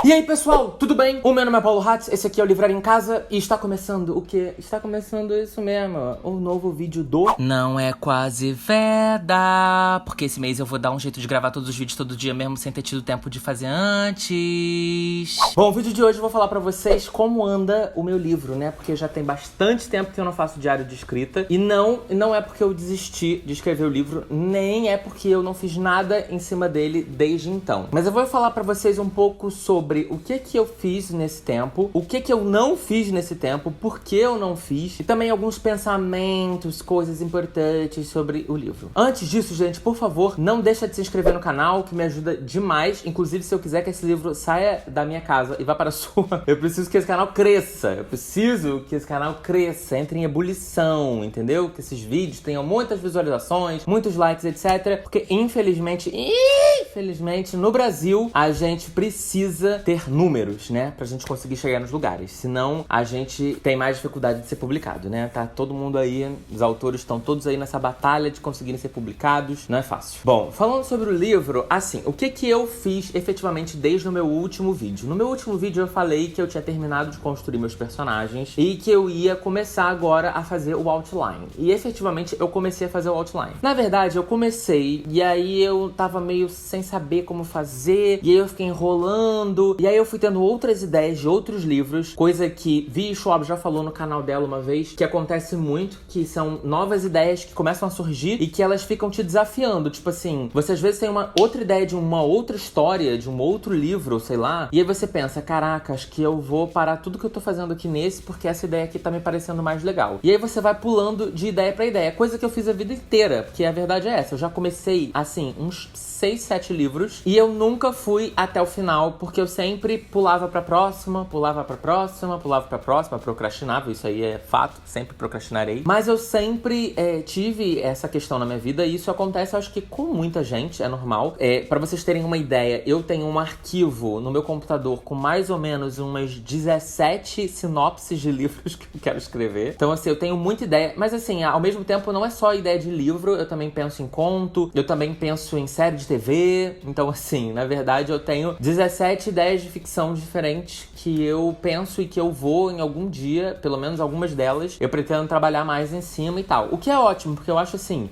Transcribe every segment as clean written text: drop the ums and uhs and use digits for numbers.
E aí pessoal, tudo bem? O meu nome é Paulo Hatz, esse aqui é o Livraria em Casa e está começando o quê? Está começando isso mesmo, o novo vídeo do Não é Quase Veda, porque esse mês eu vou dar um jeito de gravar todos os vídeos todo dia mesmo sem ter tido tempo de fazer antes. Bom, o vídeo de hoje eu vou falar pra vocês como anda o meu livro, né? Porque já tem bastante tempo que eu não faço diário de escrita e não é porque eu desisti de escrever o livro, nem é porque eu não fiz nada em cima dele desde então. Mas eu vou falar pra vocês um pouco sobre o que eu fiz nesse tempo, o que eu não fiz nesse tempo, por que eu não fiz, e também alguns pensamentos, coisas importantes sobre o livro. Antes disso, gente, por favor, não deixa de se inscrever no canal, que me ajuda demais. Inclusive, se eu quiser que esse livro saia da minha casa e vá para a sua, eu preciso que esse canal cresça. Eu preciso que esse canal cresça, entre em ebulição, entendeu? Que esses vídeos tenham muitas visualizações, muitos likes, etc. Porque, infelizmente, no Brasil, a gente precisa ter números, né? Pra gente conseguir chegar nos lugares. Senão, a gente tem mais dificuldade de ser publicado, né? Tá todo mundo aí, os autores estão todos aí nessa batalha de conseguirem ser publicados. Não é fácil. Bom, falando sobre o livro, assim, o que eu fiz efetivamente desde o meu último vídeo? No meu último vídeo eu falei que eu tinha terminado de construir meus personagens e que eu ia começar agora a fazer o outline. E efetivamente eu comecei a fazer o outline. Na verdade, eu comecei e aí eu tava meio sem saber como fazer, e aí eu fiquei enrolando. E aí eu fui tendo outras ideias de outros livros, coisa que Vi Schwab já falou no canal dela uma vez, que acontece muito, que são novas ideias que começam a surgir e que elas ficam te desafiando. Tipo assim, você às vezes tem uma outra ideia de uma outra história, de um outro livro, sei lá, e aí você pensa, caraca, acho que eu vou parar tudo que eu tô fazendo aqui nesse, porque essa ideia aqui tá me parecendo mais legal. E aí você vai pulando de ideia pra ideia, coisa que eu fiz a vida inteira, porque a verdade é essa, eu já comecei, assim, uns 6, 7 livros, e eu nunca fui até o final, porque eu sempre pulava pra próxima, procrastinava, isso aí é fato, sempre procrastinarei. Mas eu sempre tive essa questão na minha vida, e isso acontece, eu acho que com muita gente, é normal. Pra vocês terem uma ideia, eu tenho um arquivo no meu computador com mais ou menos umas 17 sinopses de livros que eu quero escrever. Então, assim, eu tenho muita ideia, mas assim, ao mesmo tempo, não é só ideia de livro, eu também penso em conto, eu também penso em série de TV. Então, assim, na verdade, eu tenho 17 ideias de ficção diferentes que eu penso e que eu vou em algum dia, pelo menos algumas delas, eu pretendo trabalhar mais em cima e tal. O que é ótimo, porque eu acho assim,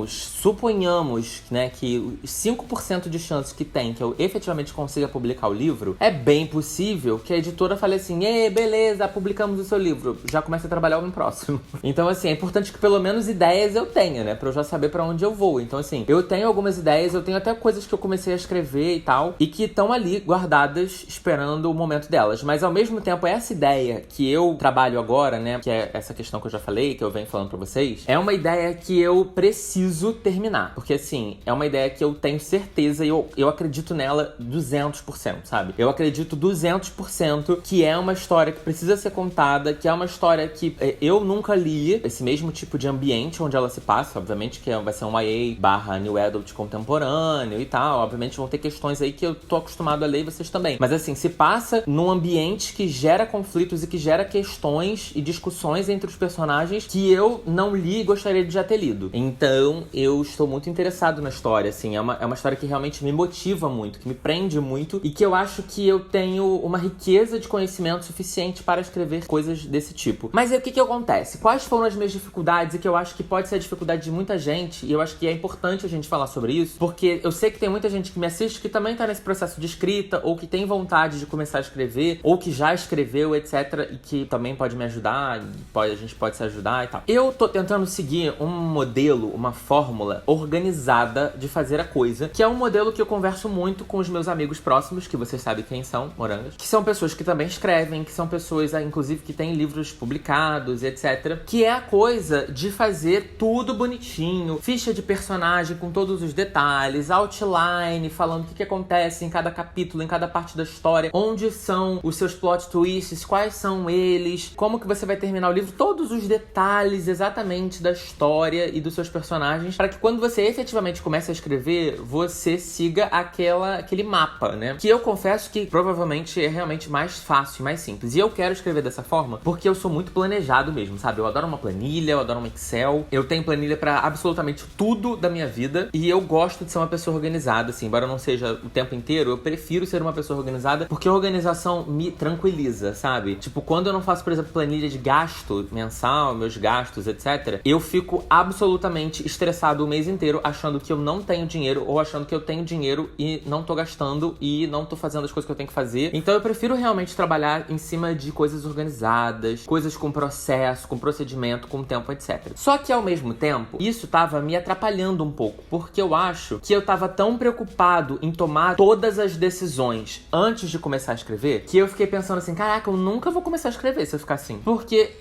suponhamos, né, que os 5% de chances que tem que eu efetivamente consiga publicar o livro, é bem possível que a editora fale assim, ei, beleza, publicamos o seu livro, já começa a trabalhar no próximo. Então, assim, é importante que pelo menos ideias eu tenha, né, pra eu já saber pra onde eu vou. Então, assim, eu tenho algumas ideias, eu tenho até coisas que eu comecei a escrever e tal, e que estão ali guardadas, esperando o momento delas. Mas ao mesmo tempo, essa ideia que eu trabalho agora, né, que é essa questão que eu já falei, que eu venho falando pra vocês, é uma ideia que eu preciso terminar. Porque, assim, é uma ideia que eu tenho certeza e eu acredito nela 200%, sabe? Eu acredito 200% que é uma história que precisa ser contada, que é uma história que eu nunca li, esse mesmo tipo de ambiente onde ela se passa, obviamente que vai ser um YA / New Adult contemporâneo e tal, obviamente vão ter questões aí que eu tô acostumado a ler e vocês também. Mas assim, se passa num ambiente que gera conflitos e que gera questões e discussões entre os personagens que eu não li e gostaria de já ter lido. Então, eu estou muito interessado na história, assim, é uma história que realmente me motiva muito, que me prende muito e que eu acho que eu tenho uma riqueza de conhecimento suficiente para escrever coisas desse tipo. Mas aí o que acontece? Quais foram as minhas dificuldades e que eu acho que pode ser a dificuldade de muita gente, e eu acho que é importante a gente falar sobre isso, porque eu sei que tem muita gente que me assiste que também tá nesse processo de escrita, ou que tem vontade de começar a escrever, ou que já escreveu, etc, e que também pode me ajudar, a gente pode se ajudar e tal. Eu tô tentando seguir um modelo, uma fórmula organizada de fazer a coisa, que é um modelo que eu converso muito com os meus amigos próximos, que vocês sabem quem são, morangas, que são pessoas que também escrevem, que são pessoas, inclusive, que têm livros publicados, etc, que é a coisa de fazer tudo bonitinho, ficha de personagem com todos os detalhes, outline, falando o que acontece em cada capítulo, em cada parte da história, onde são os seus plot twists, quais são eles, como que você vai terminar o livro, todos os detalhes exatamente da história e dos seus personagens, para que quando você efetivamente comece a escrever, você siga aquele mapa, né? Que eu confesso que provavelmente é realmente mais fácil, mais simples. E eu quero escrever dessa forma porque eu sou muito planejado mesmo, sabe? Eu adoro uma planilha, eu adoro um Excel, eu tenho planilha pra absolutamente tudo da minha vida e eu gosto de ser uma pessoa organizada, assim, embora não seja o tempo inteiro, eu prefiro ser uma pessoa organizada porque a organização me tranquiliza, sabe? Tipo, quando eu não faço, por exemplo, planilha de gasto mensal, meus gastos, etc., eu fico absolutamente estressado o mês inteiro achando que eu não tenho dinheiro ou achando que eu tenho dinheiro e não tô gastando e não tô fazendo as coisas que eu tenho que fazer. Então eu prefiro realmente trabalhar em cima de coisas organizadas, coisas com processo, com procedimento, com tempo, etc. Só que ao mesmo tempo, isso tava me atrapalhando um pouco, porque eu acho que eu tava tão preocupado em tomar todas as decisões antes de começar a escrever, que eu fiquei pensando assim, caraca, eu nunca vou começar a escrever se eu ficar assim. Porque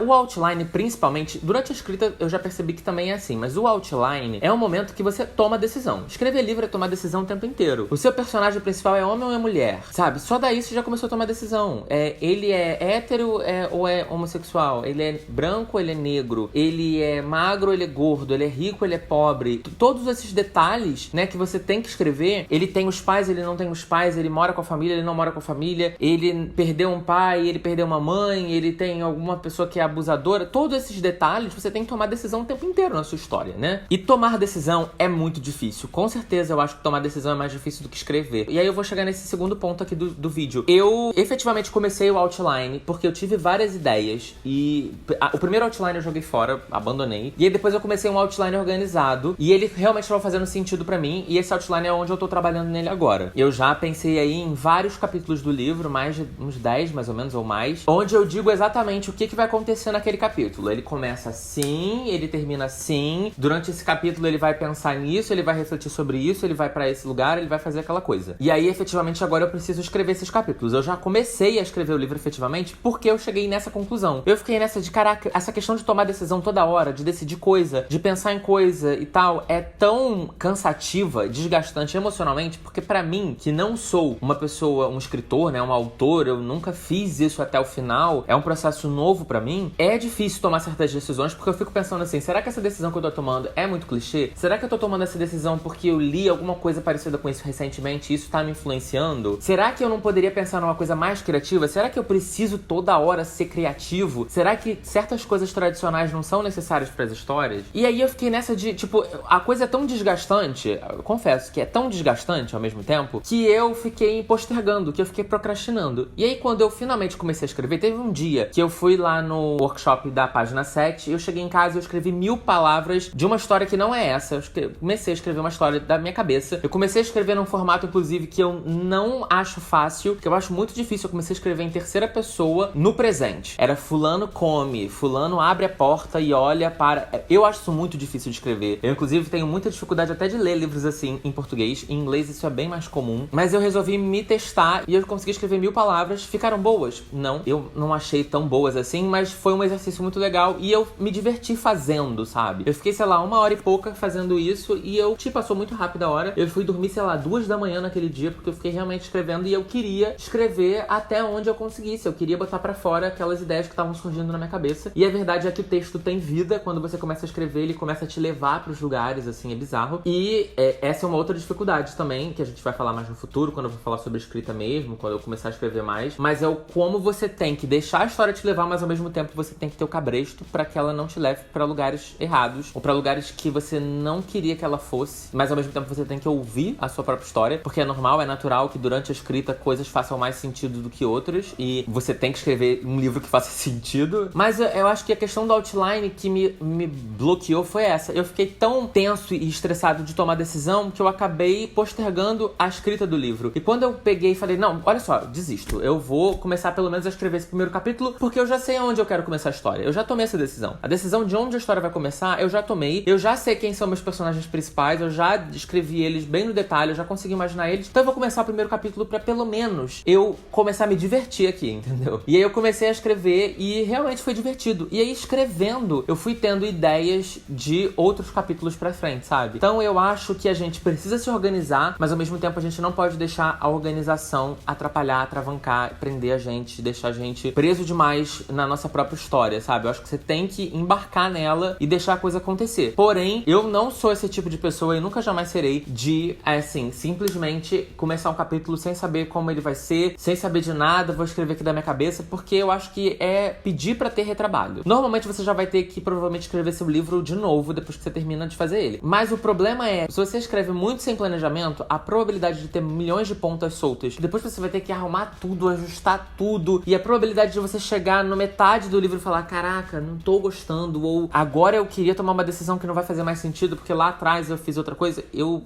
o outline, principalmente, durante a escrita eu já percebi que também é assim, mas o outline é um momento que você toma decisão. Escrever livro é tomar decisão o tempo inteiro. O seu personagem principal é homem ou é mulher, sabe? Só daí você já começou a tomar decisão. Ele é hétero ou é homossexual? Ele é branco ou ele é negro? Ele é magro ou ele é gordo? Ele é rico ou ele é pobre? Todos esses detalhes, né, que você tem que escrever. Ele tem os pais, ele não tem os pais, ele mora com a família, ele não mora com a família, ele perdeu um pai, ele perdeu uma mãe, ele tem alguma pessoa que é abusadora. Todos esses detalhes você tem que tomar decisão o tempo inteiro na sua história, né? E tomar decisão é muito difícil. Com certeza eu acho que tomar decisão é mais difícil do que escrever. E aí eu vou chegar nesse segundo ponto aqui do vídeo. Eu efetivamente comecei o outline porque eu tive várias ideias e o primeiro outline eu joguei fora, abandonei. E aí depois eu comecei um outline organizado e ele realmente estava fazendo sentido pra mim e esse outline é onde eu tô trabalhando nele agora. Eu já pensei aí em vários capítulos do livro, mais de uns 10 mais ou menos ou mais, onde eu digo exatamente o que vai acontecer naquele capítulo. Ele começa assim, ele termina assim. Durante esse capítulo ele vai pensar nisso, ele vai refletir sobre isso, ele vai pra esse lugar, ele vai fazer aquela coisa. E aí efetivamente agora eu preciso escrever esses capítulos. Eu já comecei a escrever o livro efetivamente porque eu cheguei nessa conclusão. Eu fiquei nessa de, caraca, essa questão de tomar decisão toda hora, de decidir coisa, de pensar em coisa e tal, é tão cansativa, desgastante emocionalmente, porque pra mim, que não sou uma pessoa, um escritor, né, um autor, eu nunca fiz isso até o final, é um processo novo pra mim, é difícil tomar certas decisões, porque eu fico pensando assim, será que essa decisão que eu tô tomando é muito clichê? Será que eu tô tomando essa decisão porque eu li alguma coisa parecida com isso recentemente e isso tá me influenciando? Será que eu não poderia pensar numa coisa mais criativa? Será que eu preciso toda hora ser criativo? Será que certas coisas tradicionais não são necessárias pras histórias? E aí eu fiquei nessa de, tipo, a coisa é tão desgastante, eu confesso que é tão desgastante ao mesmo tempo, que eu fiquei postergando, que eu fiquei procrastinando. E aí quando eu finalmente comecei a escrever, teve um dia que eu fui lá no workshop da página 7, eu cheguei em casa e eu escrevi 1000 palavras de uma história que não é essa. Eu comecei a escrever uma história da minha cabeça. Eu comecei a escrever num formato, inclusive, que eu não acho fácil, que eu acho muito difícil. Eu comecei a escrever em terceira pessoa no presente. Era fulano come, fulano abre a porta e olha para... Eu acho isso muito difícil de escrever. Eu, inclusive, tenho muita dificuldade até de ler livros assim em português. Em inglês isso é bem mais comum. Mas eu resolvi me testar e eu consegui escrever 1000 palavras. Ficaram boas? Não. Eu não achei tão boas assim, mas foi um exercício muito legal e eu me diverti fazendo, sabe? Eu fiquei, sei lá, 1 hora e pouca fazendo isso e passou muito rápido a hora. Eu fui dormir, sei lá, 2 da manhã naquele dia porque eu fiquei realmente escrevendo e eu queria escrever até onde eu conseguisse. Eu queria botar pra fora aquelas ideias que estavam surgindo na minha cabeça. E a verdade é que o texto tem vida. Quando você começa a escrever, ele começa a te levar pros lugares, assim, é bizarro. E essa é uma outra dificuldade também, que a gente vai falar mais no futuro, quando eu vou falar sobre escrita mesmo, quando eu começar a escrever mais. Mas é o como você tem que deixar a história te levar, mas ao mesmo tempo você tem que ter o cabresto pra que ela não te leve pra lugares errados, ou pra lugares que você não queria que ela fosse, mas ao mesmo tempo você tem que ouvir a sua própria história, porque é normal, é natural que durante a escrita coisas façam mais sentido do que outras, e você tem que escrever um livro que faça sentido. Mas eu acho que a questão do outline que me bloqueou foi essa. Eu fiquei tão tenso e estressado de tomar decisão que eu acabei postergando a escrita do livro. E quando eu peguei e falei, não, olha só, desisto. Eu vou começar pelo menos a escrever esse primeiro capítulo, porque eu já sei aonde eu quero começar a história. Eu já tomei essa decisão. A decisão de onde a história vai começar, eu já tomei. Eu já sei quem são meus personagens principais, eu já escrevi eles bem no detalhe, eu já consegui imaginar eles. Então eu vou começar o primeiro capítulo pra pelo menos eu começar a me divertir aqui, entendeu? E aí eu comecei a escrever e realmente foi divertido. E aí escrevendo, eu fui tendo ideias de outros capítulos pra frente, sabe? Então eu acho que a gente precisa se organizar, mas ao mesmo tempo a gente não pode deixar a organização atrapalhar, atravancar, prender a gente, deixar a gente preso demais na nossa própria história, sabe? Eu acho que você tem que embarcar nela e deixar a coisa acontecer. Porém, eu não sou esse tipo de pessoa e nunca jamais serei de, assim, simplesmente começar um capítulo sem saber como ele vai ser, sem saber de nada, vou escrever aqui da minha cabeça, porque eu acho que é pedir pra ter retrabalho. Normalmente você já vai ter que provavelmente escrever seu livro de novo depois que você termina de fazer ele. Mas o problema é, se você você escreve muito sem planejamento, a probabilidade de ter milhões de pontas soltas, depois você vai ter que arrumar tudo, ajustar tudo, e a probabilidade de você chegar no metade do livro e falar, caraca, não tô gostando, ou agora eu queria tomar uma decisão que não vai fazer mais sentido, porque lá atrás eu fiz outra coisa, eu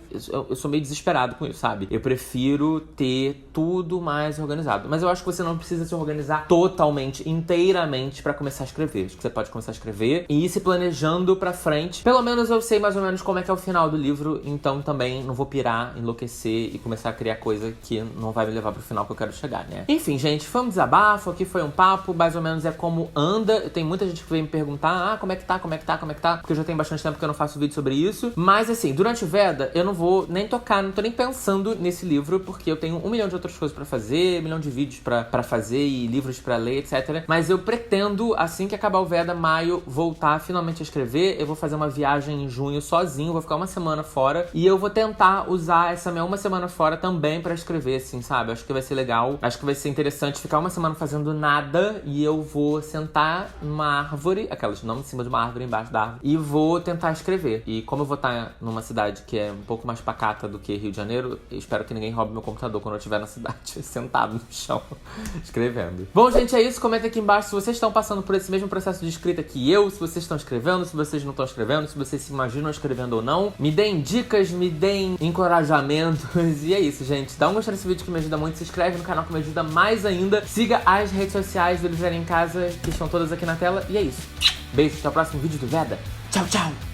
sou meio desesperado com isso, sabe? Eu prefiro ter tudo mais organizado. Mas eu acho que você não precisa se organizar totalmente, inteiramente pra começar a escrever. Acho que você pode começar a escrever e ir se planejando pra frente. Pelo menos eu sei mais ou menos como é que é o final do livro, então também não vou pirar, enlouquecer e começar a criar coisa que não vai me levar pro final que eu quero chegar, né? Enfim, gente, foi um desabafo, aqui foi um papo, mais ou menos é como anda. Tem muita gente que vem me perguntar, como é que tá, porque eu já tenho bastante tempo que eu não faço vídeo sobre isso. Mas assim, durante o Veda, eu não vou nem tocar, não tô nem pensando nesse livro, porque eu tenho 1 milhão de outras coisas pra fazer, 1 milhão de vídeos pra fazer e livros pra ler, etc. Mas eu pretendo, assim que acabar o Veda, maio, voltar finalmente a escrever. Eu vou fazer uma viagem em junho sozinho, vou ficar 1 semana fora e eu vou tentar usar essa minha 1 semana fora também pra escrever, assim, sabe? Acho que vai ser legal, acho que vai ser interessante ficar 1 semana fazendo nada e eu vou sentar numa árvore, aquelas não em cima de uma árvore, embaixo da árvore, e vou tentar escrever. E como eu vou estar numa cidade que é um pouco mais pacata do que Rio de Janeiro, eu espero que ninguém roube meu computador quando eu estiver na cidade, sentado no chão, escrevendo. Bom, gente, é isso. Comenta aqui embaixo se vocês estão passando por esse mesmo processo de escrita que eu, se vocês estão escrevendo, se vocês não estão escrevendo, se vocês se imaginam escrevendo ou não. Me deem dicas, me deem encorajamentos. E é isso, gente. Dá um gostei nesse vídeo que me ajuda muito. Se inscreve no canal que me ajuda mais ainda. Siga as redes sociais do Livraria em Casa, que estão todas aqui na tela. E é isso. Beijo, até o próximo vídeo do Veda. Tchau, tchau!